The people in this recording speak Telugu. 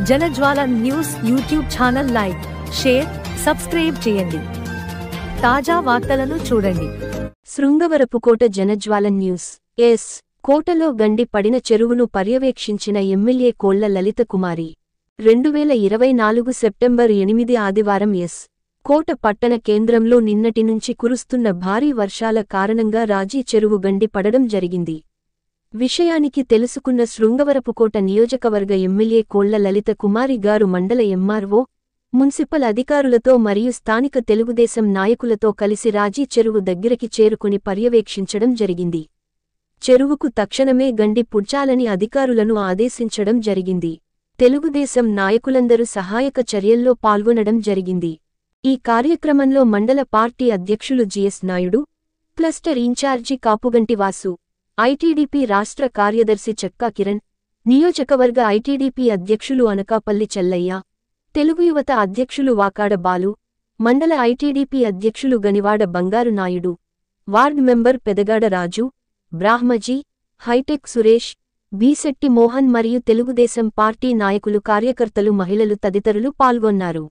జనజ్వాల news YouTube channel like, share, subscribe చేయండి. తాజా వార్తలను చూడండి. శృంగవరపుకోట జనజ్వాల న్యూస్. కోటలో గండి పడిన చెరువును పర్యవేక్షించిన ఎమ్మెల్యే కోళ్ల లలిత కుమారి. 2024 సెప్టెంబర్ 8 ఆదివారం. కోట పట్టణ కేంద్రంలో నిన్నటి నుంచి కురుస్తున్న భారీ వర్షాల కారణంగా రాజీ చెరువు గండి పడడం జరిగింది. విషయానికి తెలుసుకున్న శృంగవరపుకోట నియోజకవర్గ ఎమ్మెల్యే కోళ్ల లలిత కుమారి గారు మండల ఎంఆర్ఓ, మున్సిపల్ అధికారులతో మరియు స్థానిక తెలుగుదేశం నాయకులతో కలిసి రాజీ చెరువు దగ్గరికి చేరుకుని పర్యవేక్షించడం జరిగింది. చెరువుకు తక్షణమే గండి పుడ్చాలని అధికారులను ఆదేశించడం జరిగింది. తెలుగుదేశం నాయకులందరూ సహాయక చర్యల్లో పాల్గొనడం జరిగింది. ఈ కార్యక్రమంలో మండల పార్టీ అధ్యక్షులు GS Naidu, cluster incharge Kapuganti Vasu, ITDP రాష్ట్ర కార్యదర్శి చెక్కా కిరణ్, నియోజకవర్గ ఐటీడీపీ అధ్యక్షులు అనకాపల్లి చెల్లయ్య, తెలుగు యువత అధ్యక్షులు వాకాడ బాలు, మండల ఐటీడీపీ అధ్యక్షులు గనివాడ బంగారు నాయుడు, వార్డ్ మెంబర్ పెదగాడ రాజు, బ్రాహ్మజీ, హైటెక్ సురేష్, బీశెట్టి మోహన్ మరియు తెలుగుదేశం పార్టీ నాయకులు, కార్యకర్తలు, మహిళలు తదితరులు పాల్గొన్నారు.